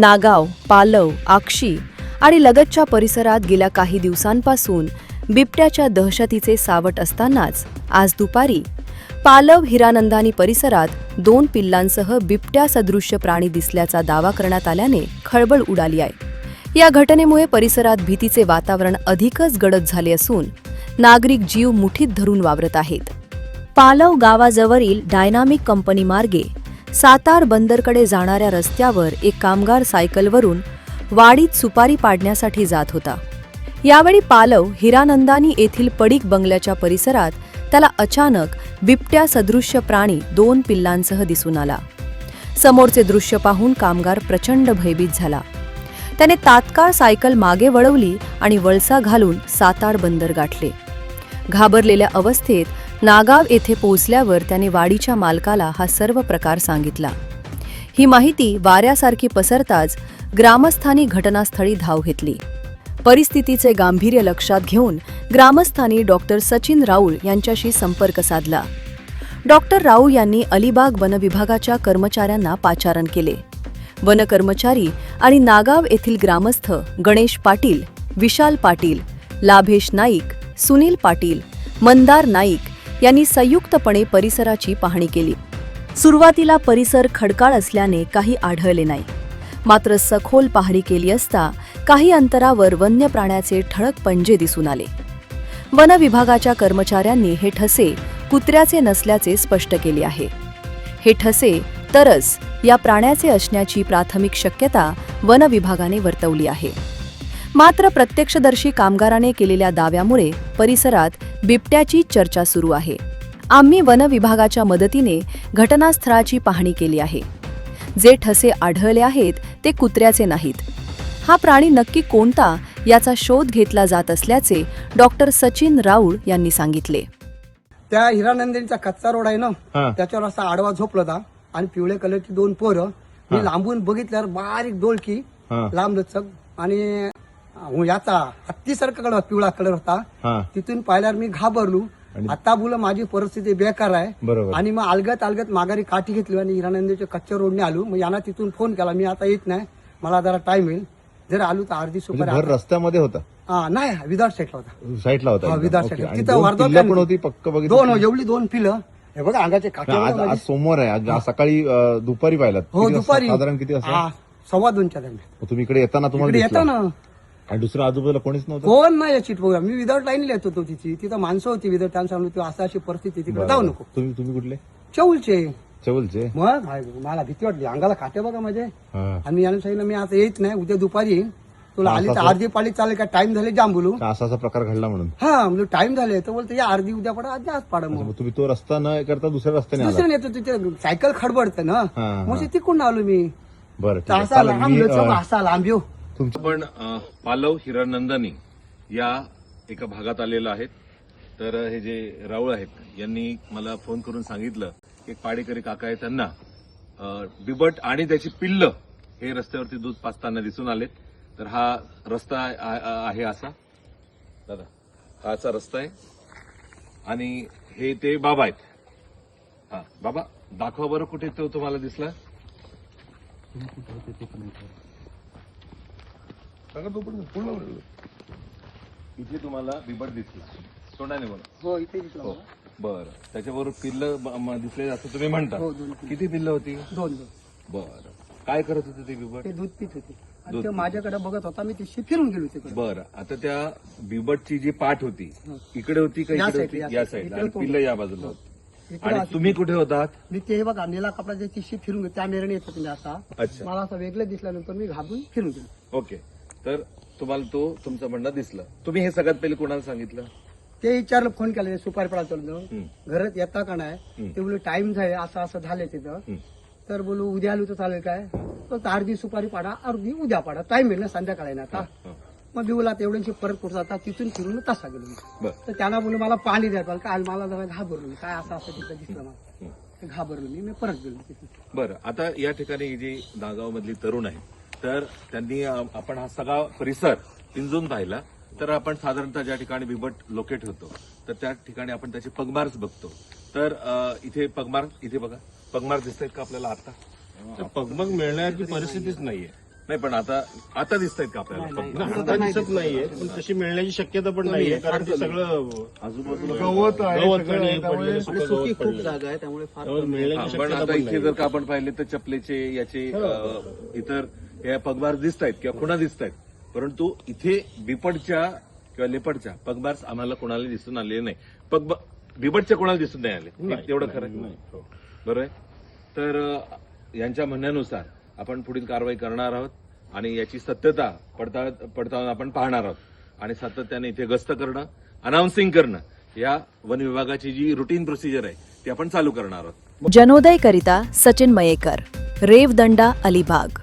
नागाव, पालव, आक्षी आणि लगतच्या परिसरात गेल्या काही दिवसांपासून बिबट्याच्या दहशतीचे सावट असतानाच आज दुपारी पालव हिरानंदानी परिसरात 2 पिल्लांसह बिबट्या सदृश्य प्राणी दिसल्याचा दावा करण्यात आल्याने खळबळ उडाली आहे। या घटनेमुळे परिसरात भीतीचे वातावरण अधिकच गडद झाले असून नागरिक जीव मुठीत धरून वावरत आहेत। पालव गावाजवळील डायनामिक कंपनी मार्गे सातार बंदरकडे जाणाऱ्या रस्त्यावर एक कामगार सायकलवरून वाडीत सुपारी पाडण्यासाठी जात होता। यावेळी पालव हिरानंदानी येथील पडीक बंगल्याच्या परिसरात त्याला अचानक बिबट्या सदृश्य प्राणी 2 पिल्लांसह दिसून आला। समोरचे दृश्य पाहून कामगार प्रचंड भयभीत झाला। त्याने तात्काळ सायकल मागे वळवली आणि वळसा घालून सातार बंदर गाठले। घाबरलेल्या अवस्थेत नागाव येथे पोहोचल्यावर त्याने वाडीच्या मालकाला हा सर्व प्रकार सांगितला। ही माहिती वाऱ्यासारखी पसरताच ग्रामस्थांनी घटनास्थळी धाव घेतली। परिस्थितीचे गांभीर्य लक्षात घेऊन ग्रामस्थांनी डॉक्टर सचिन राऊळ यांच्याशी संपर्क साधला। डॉक्टर राऊळ यांनी अलिबाग वन विभागाच्या कर्मचाऱ्यांना पाचारण केले। वन कर्मचारी आणि नागाव येथील ग्रामस्थ गणेश पाटील, विशाल पाटील, लाभेश नाईक, सुनील पाटील, मंदार नाईक यांनी संयुक्तपणे परिसराची पाहणी केली। सुरुवातीला परिसर खडकाळ असल्याने काही आढळले नाही, मात्र सखोल पाहणी केली असता काही अंतरावर वन्य प्राण्याचे ठळक पंजे दिसून आले। वन विभागाच्या कर्मचाऱ्यांनी हे ठसे कुत्र्याचे नसल्याचे स्पष्ट केले आहे। हे ठसे तरस या प्राण्याचे असण्याची प्राथमिक शक्यता वन विभागाने वर्तवली आहे। मात्र प्रत्यक्षदर्शी कामगाराने केलेल्या दाव्यामुळे परिसरात बिबट्याची चर्चा सुरू आहे। आम्ही वन विभागाच्या मदतीने घटनास्थळाची पाहणी केली आहे। जे ठसे आढळले आहेत ते कुत्र्याचे नाहीत। हा प्राणी नक्की कोणता याचा शोध घेतला जात असल्याचे डॉक्टर सचिन राऊळ यांनी सांगितले। त्या हिरानंदानीचा कच्चा रोड आहे ना, त्याच्यावर असा आडवा झोपला होता आणि पिवळ्या कलरची 2 पोरं। मी लांबून बघितल्यावर बारीक डोळकी, लांब लचक आणि याचा हत्तीसारखा कलर, पिवळा कलर होता। तिथून पाहिल्यावर मी घाबरलो। आता बोल माझी परिस्थिती बेकार आहे आणि मग अलगत माघारी काठी घेतली आणि हिरानंदाच्या कच्च्या रोडने आलो। मग यांना तिथून फोन केला, मी आता येत नाही, मला जरा टाइम येईल, जर आलो तर अर्धी सुपारी। रस्त्यामध्ये होता? नाही, विदाउट साईडला होता। साईडला होता? विदाउट साईडला। तिथं वर्धा पण होती पक्क बघितलं? 2 एवढी 2 पिलं हे बघा अंगाचे काटे। आज सोमवार आहे, आज सकाळी दुपारी पाहिलात? हो, दुपारी साधारण किती वाजता? 2:15च्या दरम्यान। तुम्ही इकडे येताना तुम्हाला येता ना? आणि दुसऱ्या आजूबाजूला कोणीच नव्हतं? कोण नाही याची प्रोग्राम। मी विदाउट लाईन लिहित होतो तिची, तिथं माणसं होती विदाउट, त्यांना सांगितलं असं अशी परिस्थिती, तिकडे जाऊ नको। तुम्ही कुठले? चौलचे। चौलचे? मग मला भीती वाटली, अंगाला खाते बघा माझे। आणि याने सांगितलं मी आता येत नाही, उद्या दुपारी येईन, तुला आली तर अर्धी पाळी चालेल का, टाइम झाले जाम बोलू। असा प्रकार घडला म्हणून? हा, म्हणजे टाइम झाले तर बोलतो या अर्धी उद्या पडा, आज पाडा। मग तुम्ही तो रस्ता न करता दुसऱ्या रस्त्याने आला? दुसऱ्या येतो, तिथे सायकल खडबडते ना, मग तिकडून आलो मी। बरं, असा लांब येऊ। पण पालव हिरानंदानी या एका भागात आलेला आहेत। तर हे जे राऊळ आहेत यांनी मला फोन करून सांगितलं की पाडेकरी काका आहे, त्यांना बिबट आणि त्याची पिल्ल हे रस्त्यावरती दूध पाजताना दिसून आलेत। तर हा रस्ता आहे असा, दादा हा असा रस्ता आहे आणि हे ते बाबा आहेत। हा बाबा दाखवा बरं, कुठे तो तुम्हाला दिसला? इथे तुम्हाला बिबट दिसला, तोंडाने बोला। हो, इथे दिसला। बरं, त्याच्याबरोबर पिल्ल दिसले असं तुम्ही म्हणता? किती पिल्ल होती? 2। बरं, काय करत होते ते बिबट? ते दूध पित होते आणि ते माझ्याकडे बघत होता, मी तिशी फिरून गेलो तिकडे। बरं, आता त्या बिबटची जी पाठ होती इकडे होती का इकडे होती? या साईडला, आणि पिल्ल या बाजूला होती। आणि तुम्ही कुठे होतात? मी ते बघा निळा कपड्याची तिशी फिरून गेलो, त्या मेरणे येत होते असा। अच्छा, मला असं वेगळं दिसल्यानंतर मी घाबरून फिरून गेलो। ओके, तर तुम्हाला तो तुमचा म्हणणं दिसला, तुम्ही हे सगळ्यात पहिले कोणाला सांगितलं? ते विचारलं, फोन केला, सुपारी पडा चाललो, घरात येता का नाही? ते बोलू टाइम झाले, असं झालंय तिथं। तर बोलू उद्या आलो तर चालेल काय? तर अर्धी सुपारी पाडा, अर्धी उद्या पाडा, टाइम मिळेल ना, संध्याकाळी ना आता। मग मी बोला तेवढ्याशी परत कुठं जाता, तिथून फिरून तसा गेलो। तर त्यांना बोलू मला पाणी द्या, काल मला जरा घाबरलो, काय असं तिथं दिसलं मला, घाबरलो मी परत गेलो तिथून। बरं, आता या ठिकाणी जी नागाव मधली तरुण आहे, तर त्यांनी आपण हा सगळा परिसर पिंजून पाहिला, तर आपण साधारणतः ज्या ठिकाणी बिबट लोकेट होतो तर त्या ठिकाणी आपण त्याचे पगमार्क्स बघतो। तर इथे पगमार्क, इथे बघा पगमार्क दिसत आहेत का आपल्याला? आता पगमग मिळण्याची परिस्थितीच नाहीये। नाही पण आता दिसत आहेत का आपल्याला आता दिसत नाहीये पण तशी मिळण्याची शक्यता पण नाहीये कारण ते सगळं आजूबाजूला गवत आहे, गवत सगळं आणि आहे, त्यामुळे पडलेलं सुकं गवत खूप पडलेलं. जागा आहे त्यामुळे फार त्यामुळे हा, मिळण्याची पण शक्यता आता पण इथे नाहीये. जर का आपण पाहिले तर चपलेचे याचे इतर या पगबार दिसत आहेत किंवा खुणा दिसत आहेत, परंतु इथे बिबटच्या किंवा लेपर्डच्या पगबार आम्हाला कोणाला दिसून आलेले नाही. बिबटच्या कोणाला दिसून नाही आले, नाही, तेवढं नाही, खरं आहे? नाही. हो. बरोबर आहे. तर यांच्या म्हणण्यानुसार आपण पुढील कारवाई करणार आहोत आणि याची सत्यता पडताळून आपण पाहणार आहोत आणि सातत्याने इथे गस्त करणं, अनाउन्सिंग करणं, या वन विभागाची जी रुटीन प्रोसिजर आहे ती आपण चालू करणार आहोत. जनोदय करिता सचिन मयेकर, रेवदंडा, अलिबाग.